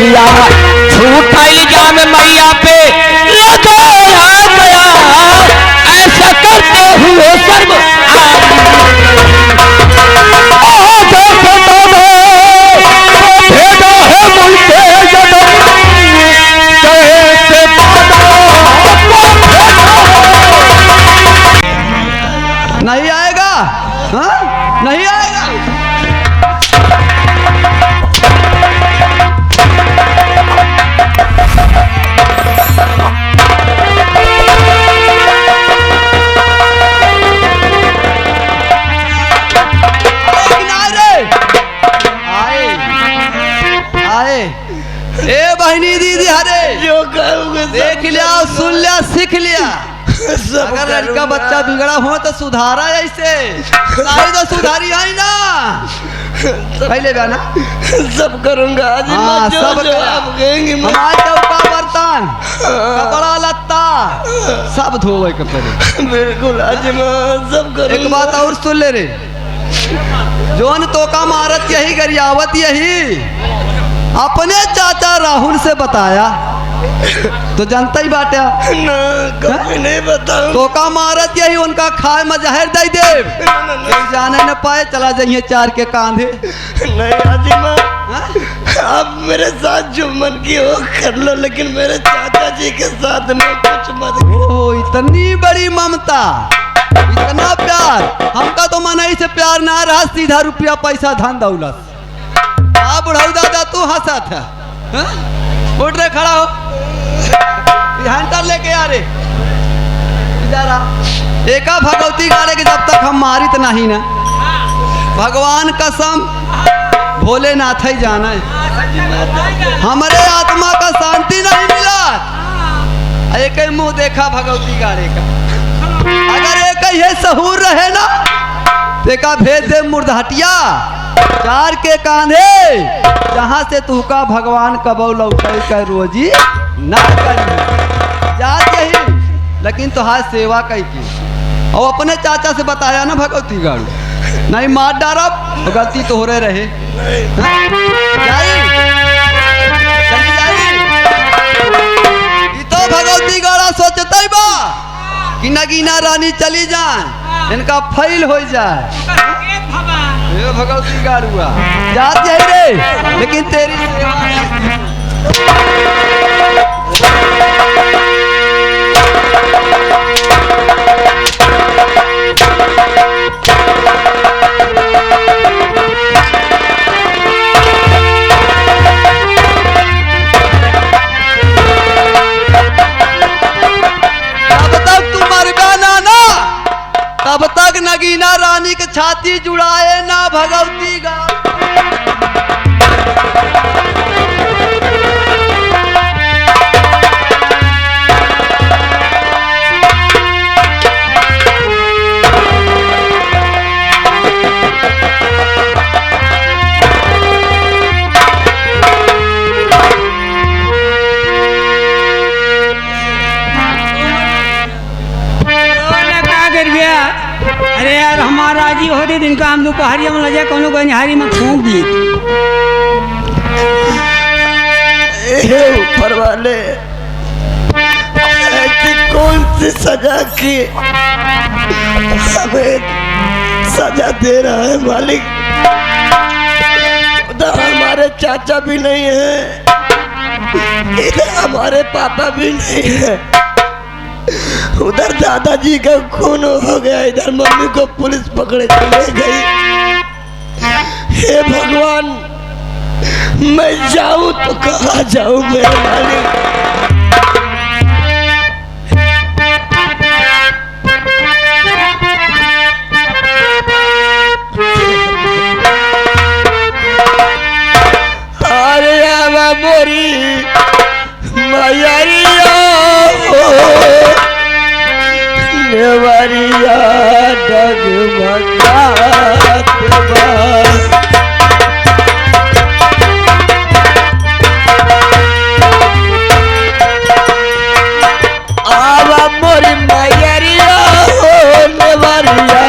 मैया झूठा इल्जाम मैया पे लगाया गया, ऐसा करते हुए शर्म नहीं आएगा, हाँ नहीं आएगा। आए ए बहनी दीदी, हरे जो कहोगे देख लिया, सुन लिया, सीख लिया। अगर लड़का बच्चा बिगड़ा हो तो सुधारा, ऐसे नहीं तो सुधारी है ना। पहले ना सब करूंगा आज। हाँ, जो सब जो आप कहेंगे हमारे चौका बर्तन कपड़ा लत्ता सब धोवे के पड़े। बिल्कुल आज मैं सब करूंगा। एक बात और सुन ले रे, जोन तोका मारत यही गरियावत यही अपने चाचा राहुल से बताया तो जानता ही बाटा ना, कभी नहीं बताऊं। तो का मारत यही उनका खाए में जहर दे दे, जाने न पाए चला जाइए चार के कांधे। नहीं आजिमा, आप मेरे साथ जो मन की हो कर लो, लेकिन मेरे चाचा जी के साथ में कुछ मत। ओ इतनी बड़ी ममता, इतना प्यार, हमका तो मन से प्यार ना रहा, सीधा रुपया पैसा धन दौलत। आ बुढ़ाऊ दादा तू हंसा था, उठ रे खड़ा हो, लेके आ रे एका भगवती गाड़े के जब तक हम मारित नहीं ना, भगवान कसम भोलेनाथ ही जाना है, हमारे आत्मा का शांति नहीं मिला। एक ही मुंह देखा भगवती गाड़े का, अगर एक ही सहूर रहे ना तो एका भेज दे मुर्दहटिया चार के कांधे, जहां से तू का भगवान कबौ लौटे कर रोजी ना करी जात यही, लेकिन तुहार सेवा कई की। और अपने चाचा से बताया ना भगवती गाड़ू नहीं मार डारब तो गलती तोहरे रहे। तो भगवती गाड़ा सोचते बा कि नगीना रानी चली जाए, इनका फैल हो जाए। भगवती गाड़ुआ जात जाए रे, लेकिन तेरी तब तक नगीना रानी के छाती जुड़ाए ना भगवती गा। अरे यार हमारा जी हो दे दिन का हम दोपहरिया में लगे कोनो गनिहारी में फूंक दी। ऊपर वाले ऐसी कौन सी सजा की हमें सजा दे रहा है मालिक। उधर हमारे चाचा भी नहीं है, इधर हमारे पापा भी नहीं है, उधर दादाजी का खून हो गया, इधर मम्मी को पुलिस पकड़े चले गई। हे भगवान, मैं जाऊं तो कहाँ जाऊं मेरे मालिक। अरे आवा मोरी मैया नेवरिया डगमगात बा। आवा मोरी मैयरिया हो नेवरिया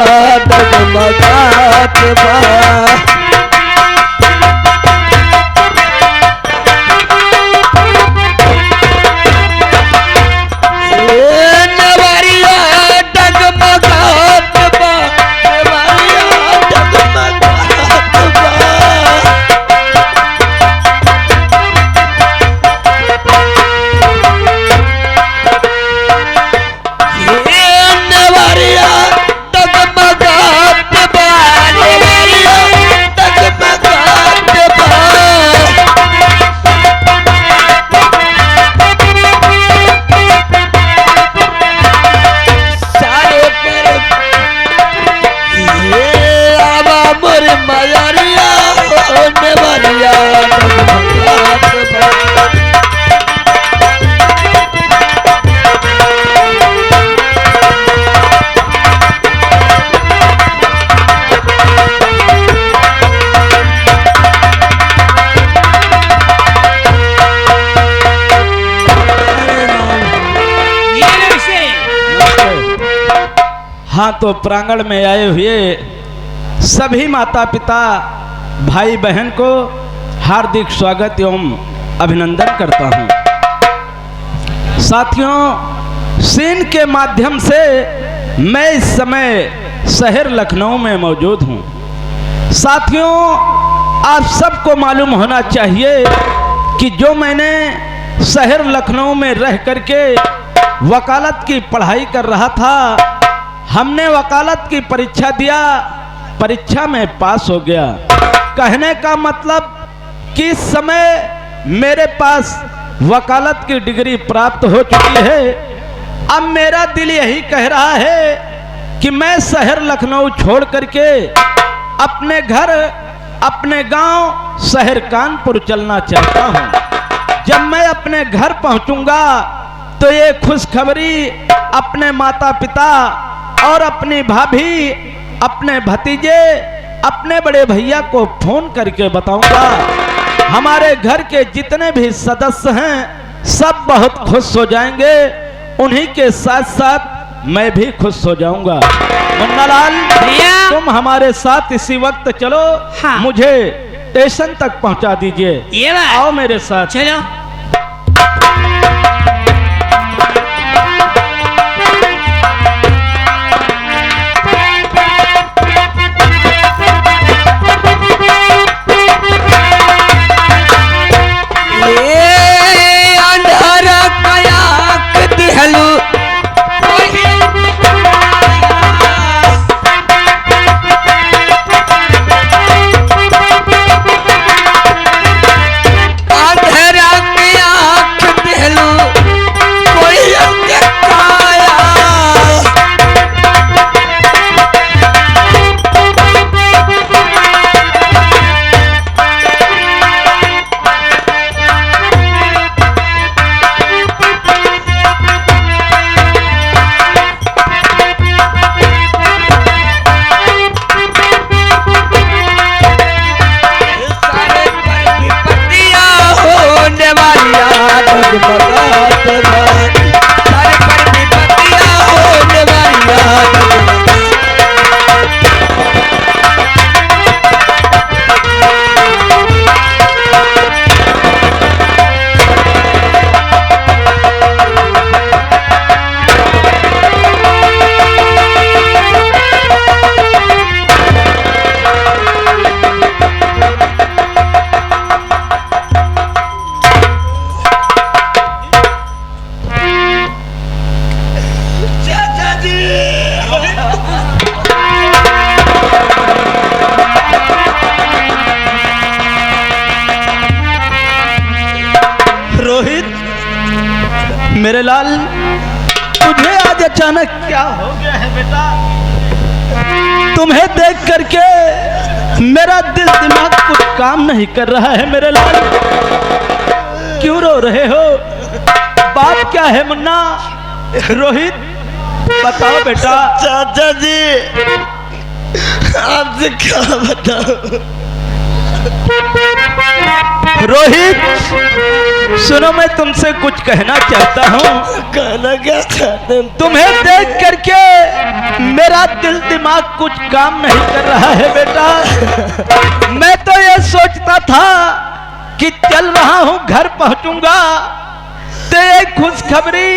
डगमगात बा। हाँ, तो प्रांगण में आए हुए सभी माता पिता भाई बहन को हार्दिक स्वागत एवं अभिनंदन करता हूँ। साथियों, सीन के माध्यम से मैं इस समय शहर लखनऊ में मौजूद हूँ। साथियों, आप सबको मालूम होना चाहिए कि जो मैंने शहर लखनऊ में रह करके वकालत की पढ़ाई कर रहा था, हमने वकालत की परीक्षा दिया, परीक्षा में पास हो गया। कहने का मतलब कि इस समय मेरे पास वकालत की डिग्री प्राप्त हो चुकी है। अब मेरा दिल यही कह रहा है कि मैं शहर लखनऊ छोड़ करके अपने घर, अपने गांव शहर कानपुर चलना चाहता हूं। जब मैं अपने घर पहुंचूंगा तो ये खुशखबरी अपने माता पिता और अपनी भाभी, अपने भतीजे, अपने बड़े भैया को फोन करके बताऊंगा। हमारे घर के जितने भी सदस्य हैं सब बहुत खुश हो जाएंगे, उन्हीं के साथ साथ मैं भी खुश हो जाऊंगा। मुन्नालाल, तुम हमारे साथ इसी वक्त चलो। हाँ। मुझे स्टेशन तक पहुंचा दीजिए। ये बात। आओ मेरे साथ। चलो। मेरे लाल, तुझे आज अचानक क्या हो गया है बेटा? तुम्हें देख करके मेरा दिल दिमाग कुछ काम नहीं कर रहा है मेरे लाल। क्यों रो रहे हो? बात क्या है मुन्ना? रोहित, बताओ बेटा। चाचा जी, आपसे क्या बताऊं? रोहित, सुनो, मैं तुमसे कुछ कहना चाहता हूँ। कहना क्या चाहते हैं? तुम्हें देख करके मेरा दिल दिमाग कुछ काम नहीं कर रहा है बेटा। मैं तो ये सोचता था कि चल रहा हूँ, घर पहुंचूंगा तो एक खुशखबरी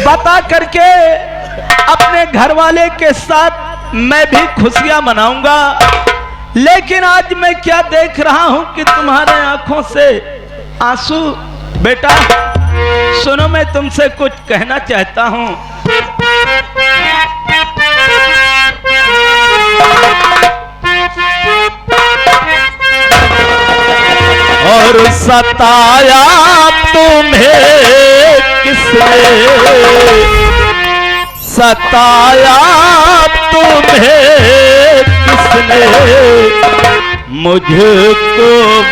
बता करके अपने घर वाले के साथ मैं भी खुशियां मनाऊंगा। लेकिन आज मैं क्या देख रहा हूं कि तुम्हारे आंखों से आंसू। बेटा सुनो, मैं तुमसे कुछ कहना चाहता हूं। और सताया तुम्हें किसने, सताया तुम्हें किसने, मुझको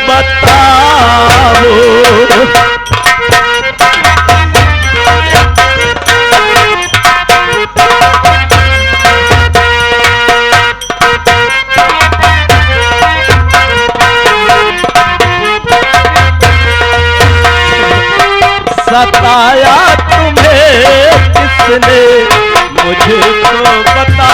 बताओ। सताया तुम्हें किसने, मुझको बता।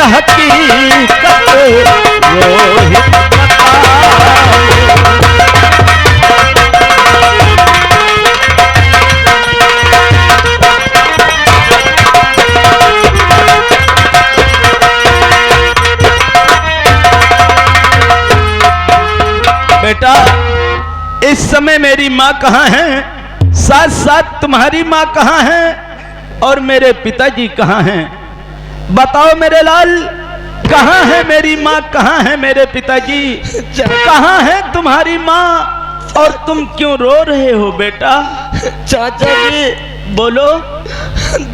हकीकत रोहित बेटा, इस समय मेरी माँ कहाँ है, साथ साथ तुम्हारी माँ कहाँ है और मेरे पिताजी कहाँ हैं? बताओ मेरे लाल, कहाँ है मेरी माँ, कहाँ है मेरे पिताजी, कहाँ है तुम्हारी माँ और तुम क्यों रो रहे हो बेटा? चाचा जी, बोलो।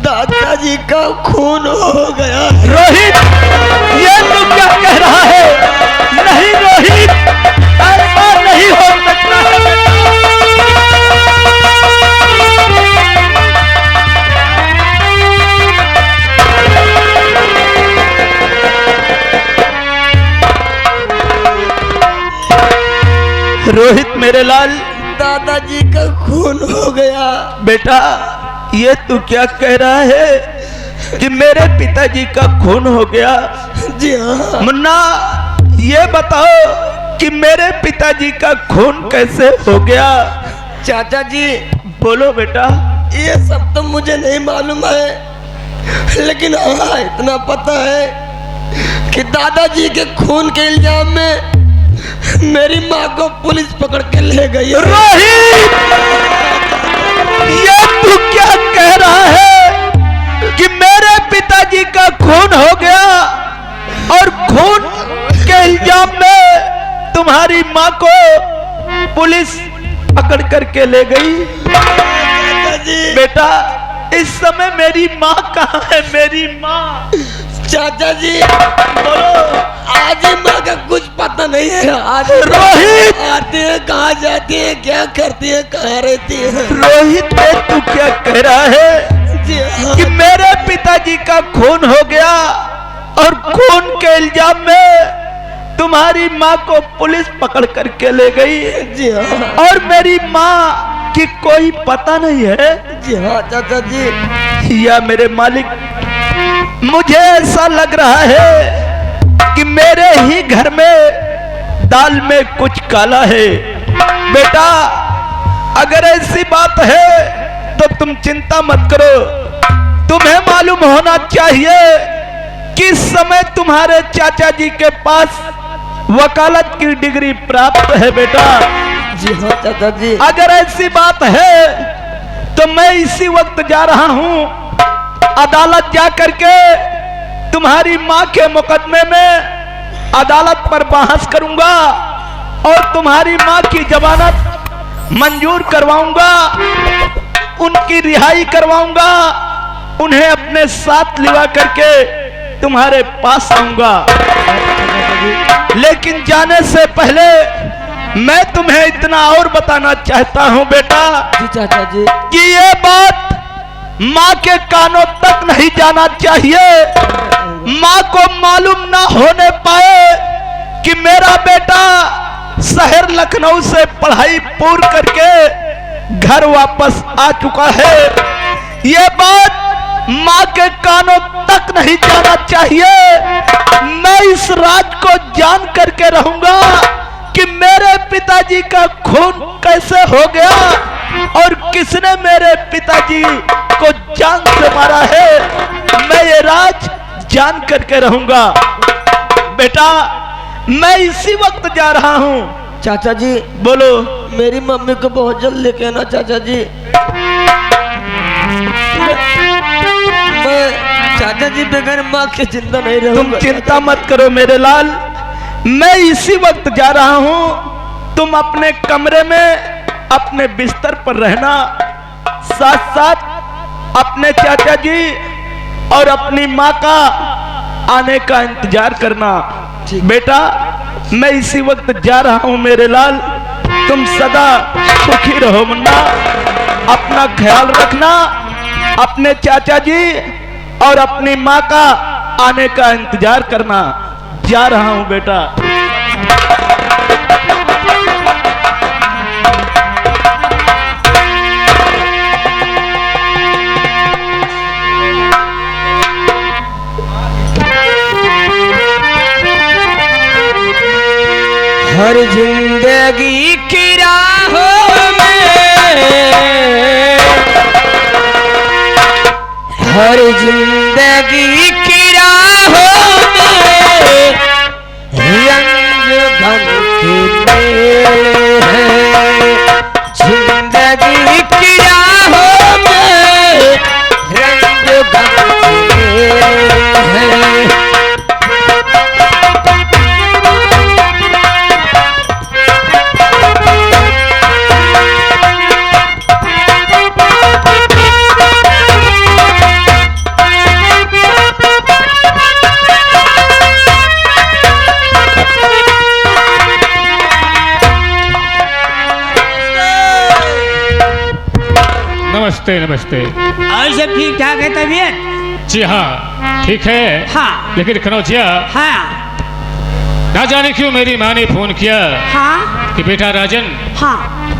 दादाजी का खून हो गया। रोहित, ये तू क्या कह रहा है? नहीं रोहित, ऐसा नहीं हो सकता है बेटा। रोहित मेरे लाल, दादाजी का खून हो गया। बेटा ये तू क्या कह रहा है कि मेरे पिताजी का खून हो गया? जी हाँ। मुन्ना, ये बताओ कि मेरे पिताजी का खून कैसे हो गया? चाचा जी, बोलो बेटा। ये सब तो मुझे नहीं मालूम है, लेकिन हाँ इतना पता है कि दादाजी के खून के इल्जाम में मेरी माँ को पुलिस पकड़ के ले गई है। रोहित, ये तू क्या कह रहा है कि मेरे पिताजी का खून हो गया और खून के इल्जाम में तुम्हारी माँ को पुलिस पकड़ करके ले गई? बेटा, इस समय मेरी माँ कहाँ है? मेरी माँ। चाचा जी, बोलो। आज ही माँ का कुछ पता नहीं है। आज रोहित, आती है, कहाँ जाती है, क्या करती है, कहाँ रहती है? रोहित तू क्या कह रहा है जी हाँ। कि मेरे पिताजी का खून हो गया और खून के इल्जाम में तुम्हारी माँ को पुलिस पकड़ करके ले गई? जी हाँ। और मेरी माँ की कोई पता नहीं है? जी हाँ चाचा जी। या मेरे मालिक, मुझे ऐसा लग रहा है कि मेरे ही घर में दाल में कुछ काला है। बेटा, अगर ऐसी बात है तो तुम चिंता मत करो। तुम्हें मालूम होना चाहिए कि इस समय तुम्हारे चाचा जी के पास वकालत की डिग्री प्राप्त है बेटा। जी हाँ चाचा जी। अगर ऐसी बात है तो मैं इसी वक्त जा रहा हूं अदालत जा करके तुम्हारी माँ के मुकदमे में अदालत पर बहस करूंगा और तुम्हारी माँ की जमानत मंजूर करवाऊंगा, उनकी रिहाई करवाऊंगा, उन्हें अपने साथ लिवा करके तुम्हारे पास आऊंगा। लेकिन जाने से पहले मैं तुम्हें इतना और बताना चाहता हूं बेटा जी चाचा जी। कि ये बात माँ के कानों तक नहीं जाना चाहिए। माँ को मालूम ना होने पाए कि मेरा बेटा शहर लखनऊ से पढ़ाई पूर्ण करके घर वापस आ चुका है। ये बात माँ के कानों तक नहीं जाना चाहिए। मैं इस राज को जान करके रहूंगा कि मेरे पिताजी का खून कैसे हो गया और किसने मेरे पिताजी को जान से मारा है। मैं ये राज जान करके रहूंगा। बेटा, मैं इसी वक्त जा रहा हूं। चाचा जी, बोलो। मेरी मम्मी को बहुत जल्द लेके आना चाचा जी। मैं चाचा जी बगैर माँ के जिंदा नहीं रहूंगा। तुम चिंता मत करो मेरे लाल, मैं इसी वक्त जा रहा हूं। तुम अपने कमरे में अपने बिस्तर पर रहना, साथ साथ अपने चाचा जी और अपनी माँ का आने का इंतजार करना। बेटा, मैं इसी वक्त जा रहा हूं मेरे लाल। तुम सदा सुखी रहो मुन्ना, अपना ख्याल रखना, अपने चाचा जी और अपनी माँ का आने का इंतजार करना। जा रहा हूं बेटा। हर जिंदगी की राहों में, हर जिंदगी की राहों में रंग गम के मेले हैं। जिंदगी की राहों में रंग गम के मेले हैं। नमस्ते नमस्ते। और सब ठीक ठाक है तबीयत? जी हाँ ठीक है। हाँ लेकिन कनौजिया, हाँ ना जाने क्यों मेरी माँ ने फोन किया हाँ कि बेटा राजन हाँ।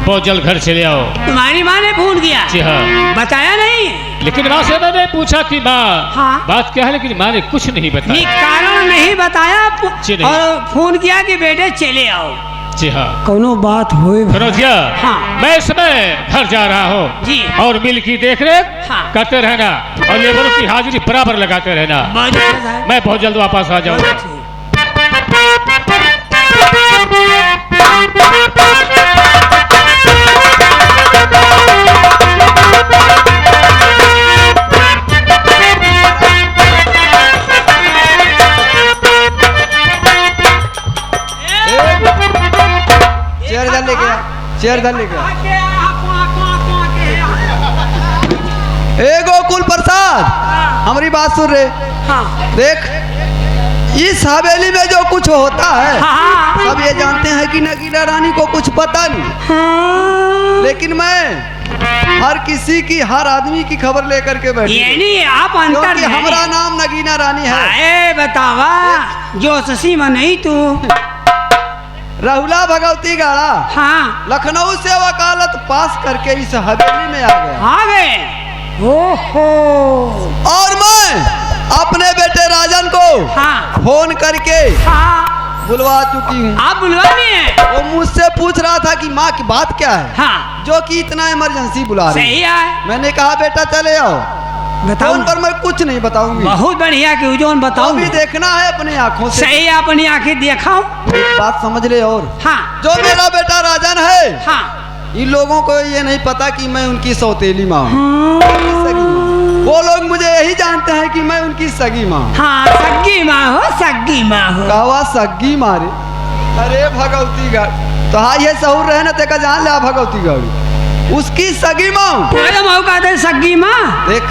बहुत जल्द घर चले आओ। तुम्हारी माँ ने फोन किया? जी हाँ। बताया नहीं? लेकिन माँ से मैंने पूछा कि माँ हाँ। बात क्या है, लेकिन माँ ने कुछ नहीं ये बताया। कारण नहीं बताया जी नहीं। और फोन किया कि बेटे चले आओ। जी हाँ। कोनो बात हुई? कनौजिया, हाँ। मैं इस समय घर जा रहा हूँ जी। और मिल की देख रेख हाँ। करते रहना और लेबरों की हाजिरी बराबर लगाते रहना। बहुत अच्छा साहब। मैं बहुत जल्द वापस आ जाऊंगा। बहुत अच्छे। चेयर धर लेके आ, चेयर धर लेके आ। ए गोकुल प्रसाद, हमारी बात सुन रे। हाँ देख, इस हवेली में जो कुछ होता है हाँ सब ये जानते हैं कि नगीना रानी को कुछ पता नहीं, हाँ। लेकिन मैं हर किसी की, हर आदमी की खबर लेकर के बैठी हूँ। यानी आप अंतर क्योंकि हमारा नाम नगीना रानी है। अरे बतावा जो शशि में नहीं तू। राहुला भगवती गाड़ा हाँ लखनऊ से वकालत पास करके इस हवेली में आ गया आ गए। ओहो और मैं अपने बेटे राजन को हाँ फोन करके हाँ। बुलवा चुकी हूँ। आप बुलवानी है? वो मुझसे पूछ रहा था कि माँ की बात क्या है, हाँ जो कि इतना इमरजेंसी बुला रही सही है। है। मैंने कहा बेटा चले आओ। बताओ फोन पर मैं कुछ नहीं बताऊंगी, बहुत बढ़िया क्यों जो बताओ वो भी देखना है अपनी आंखों से। सही अपनी आंखें दिखाओ। एक बात समझ ले, और हाँ जो मेरा बेटा राजन है, हाँ इन लोगों को ये नहीं पता कि मैं उनकी सौतेली माँ हूँ, सगी माँ। वो लोग मुझे यही जानते हैं कि मैं उनकी सगी माँ हूँ। हाँ सग्गी माँ हो, सग्गी माँ हो। कहवा सग्गी मारे। अरे भगवती गाड़ी तो हाँ, ये सहूर रहे ना तेका जान ले भगवती गाड़ी उसकी सगी माँ हूँ। पूरे मौका दे सग्गी माँ। देख,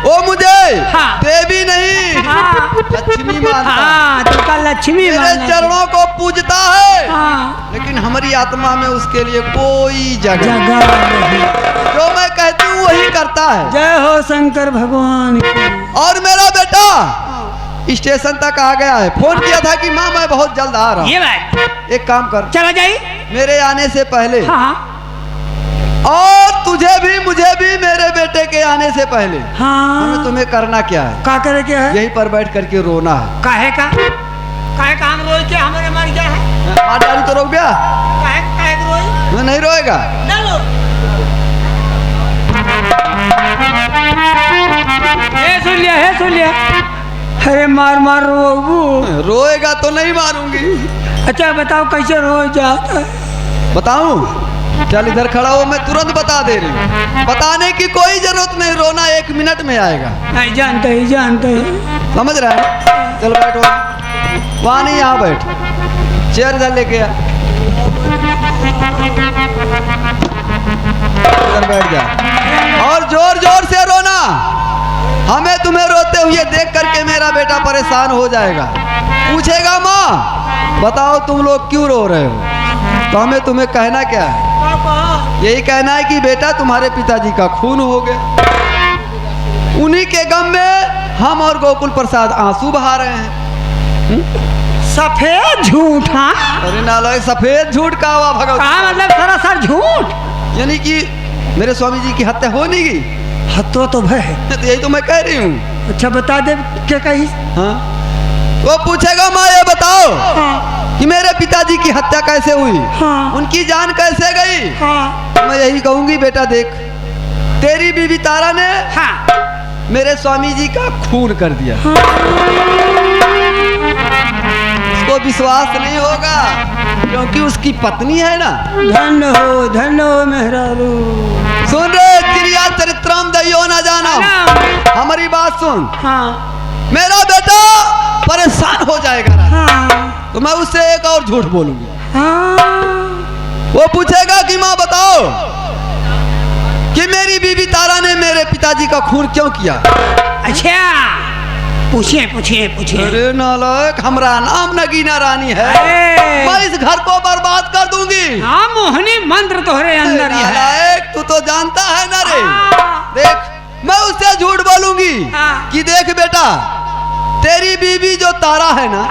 वो मुझे हाँ। देवी नहीं हाँ लक्ष्मी मानता है। हाँ तो कल लक्ष्मी मेरे माँ चरणों को पूजता है, हाँ लेकिन हमारी आत्मा में उसके लिए कोई जगह जगह नहीं। जो मैं कहती हूँ वही करता है। जय हो शंकर भगवान की। और मेरा बेटा स्टेशन तक आ गया है। फोन किया था कि माँ मैं बहुत जल्द आ रहा हूँ। ये बात एक काम कर, चला जाइए। मेरे आने से पहले हाँ और तुझे भी मुझे भी मेरे बेटे के आने से पहले हाँ हमें तुम्हें करना क्या है, का करे क्या है? यहीं पर बैठ करके रोना है। काहे का हम रोई के हमारे मर गया है? माँ डाली तो रो गया, काहे काहे के रोई? मैं नहीं रोएगा। ना रो। सुन लिया। अरे मार मार रो। रोएगा तो नहीं मारूंगी। अच्छा बताओ कैसे रो जाता है? बताऊं? चल इधर खड़ा हो, मैं तुरंत बता दे रही हूँ। बताने की कोई जरूरत नहीं, रोना 1 मिनट में आएगा। नहीं जानते ही समझ रहा है? चल बैठ वहाँ नहीं, यहाँ बैठ, चेयर इधर लेके आ, इधर बैठ जा और जोर जोर से रोना। हमें तुम्हें रोते हुए देख करके मेरा बेटा परेशान हो जाएगा, पूछेगा माँ बताओ तुम लोग क्यों रो रहे हो, तो हमें तुम्हें कहना क्या है? यही कहना है कि बेटा तुम्हारे पिताजी का खून हो गया। उन्हीं के गम में हम और गोकुल प्रसाद आंसू बहा रहे हैं। सफेद झूठ। हाँ अरे नालायक, सफेद झूठ का हुआ भगवान? का मतलब सरासर झूठ? यानी कि मेरे स्वामी जी की हत्या हो नहीं गई? हत्या तो भय। तो यही तो मैं कह रही हूँ। अच्छा बता दे क्या कही? हाँ वो पूछेगा माँ ये बताओ कि मेरे पिताजी की हत्या कैसे हुई, हाँ। उनकी जान कैसे गई। हाँ मैं यही कहूंगी बेटा, देख तेरी बीवी तारा ने हाँ मेरे स्वामी जी का खून कर दिया। उसको विश्वास नहीं होगा क्योंकि उसकी पत्नी है ना। धन हो मेहरारू। सुन रे चिड़िया चरित्रम दइयो ना जाना, हमारी बात सुन। हाँ मेरा बेटा परेशान हो जाएगा ना, हाँ तो मैं उससे एक और झूठ बोलूंगी। हाँ वो पूछेगा कि माँ बताओ कि मेरी बीवी तारा ने मेरे पिताजी का खून क्यों किया। अच्छा पूछिए पूछिए पूछिए। अरे नालायक, हमरा नाम नगीना रानी है, अरे। मैं इस घर को बर्बाद कर दूंगी। हाँ मोहनी मंत्र तोहरे अंदर ही है। नालायक, तू तो जानता है ना रे। हाँ। देख मैं उससे झूठ बोलूंगी हाँ। कि देख बेटा तेरी बीवी जो तारा है ना,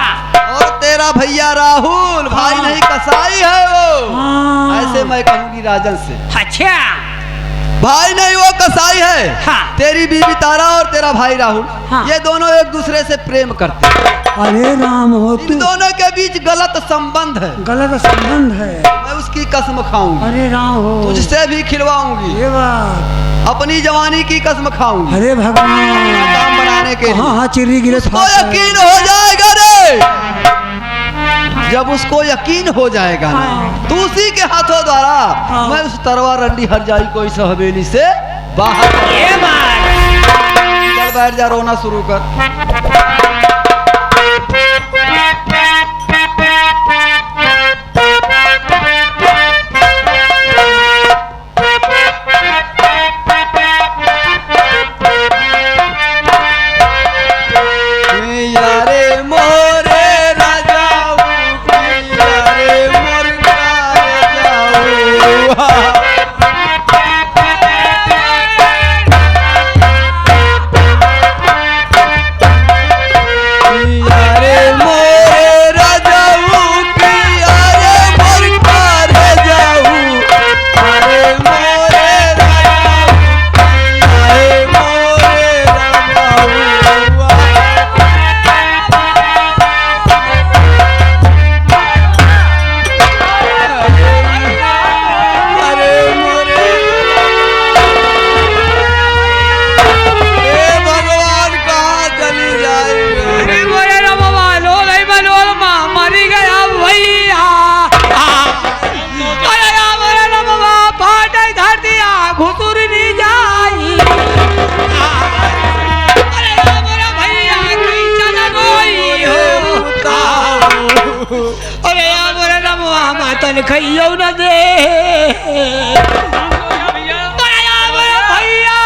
और तेरा भैया राहुल भाई नहीं कसाई है वो। हाँ। ऐसे मैं कहूंगी राजन से, अच्छा भाई नहीं वो कसाई है। हाँ। तेरी बीवी तारा और तेरा भाई राहुल, हाँ। ये दोनों एक दूसरे से प्रेम करते हैं। अरे राम हो इन तू, दोनों के बीच गलत संबंध है। गलत संबंध है। मैं उसकी कसम खाऊंगी, अरे राम हो, तुझसे भी खिलवाऊंगी, ये बात। अपनी जवानी की कसम खाऊंगी अरे भगवान, काम बनाने के लिए। हाँ चिर्री गिरे उसको यकीन हो जाएगा रे। जब उसको यकीन हो जाएगा ना, हाँ। तो उसी के हाथों द्वारा हाँ। मैं उस तरवा रंडी हरजाई को इस हवेली से बाहर ये बात। चल बैठ जा, रोना शुरू कर। यारे मोरे राजाऊ, यारे मोर राजाऊ। यारे मोरे राजाऊ, यारे मोर राजाऊ, यारे मोरे राजाऊ, यारे मोरे राजाऊ। अरे मोरे, हे भगवान कहाँ चली जाएगी। अरे बोले रो बाबा, लो नहीं बनो माँ मरी गया भैया। अरे या बोले रो बाबा, फाटे धर दिया घुसुर नहीं जाई। अरे या बोले भैया कोई चला रोई हो। अरे या बोले रो बाबा, मातन खइयो न दे। अरे या बोले भैया,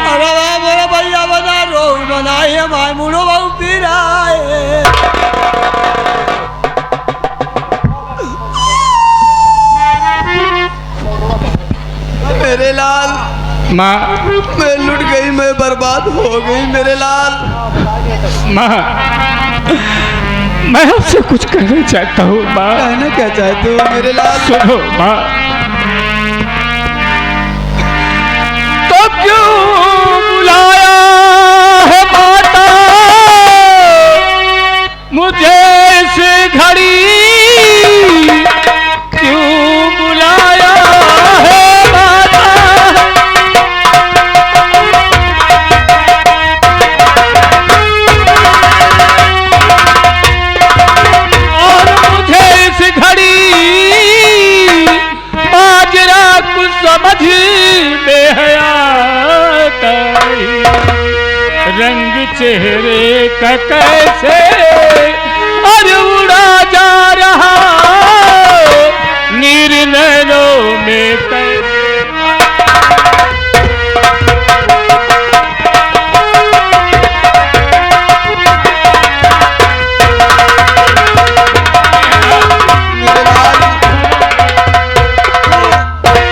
अरे वाह मेरा भैया बना रोज बनाए माय मुड़ो बहु पिराए। मेरे लाल, माँ मैं लुट गई, मैं बर्बाद हो गई मेरे लाल। माँ मैं आपसे कुछ कहना चाहता हूँ माँ। कहना क्या चाहते हो मेरे लाल? सुनो माँ, तो क्यों बुलाया है माता मुझे इस घड़ी, क्यों बुलाया है माता। और मुझे इस घड़ी माजरा कुछ समझ में है आता ही। रंग चेहरे का कैसे और उड़ा जा रहा नीर नैनों में कैसे।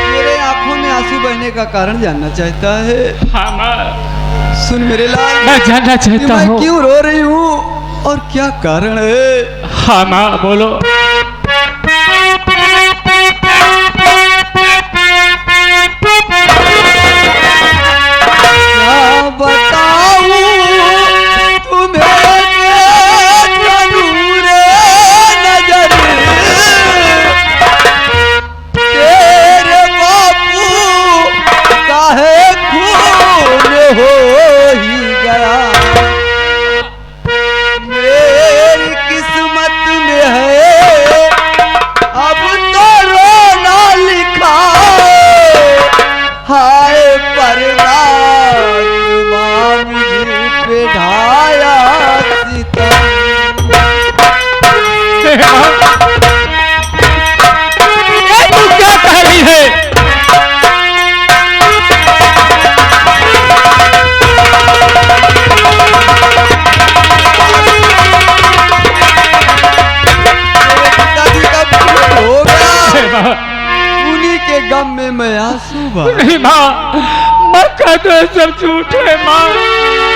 मेरे आंखों में आंसू बहने का कारण जानना चाहता है? हाँ माँ, सुन मेरे लाल, मैं जानना कि चाहता मैं हूँ। क्यों रो रही हूँ और क्या कारण है? हाँ माँ बोलो। क्या बताऊं गम में मैं आंसू भर। नहीं माँ, माँ का तो सब झूठ है माँ।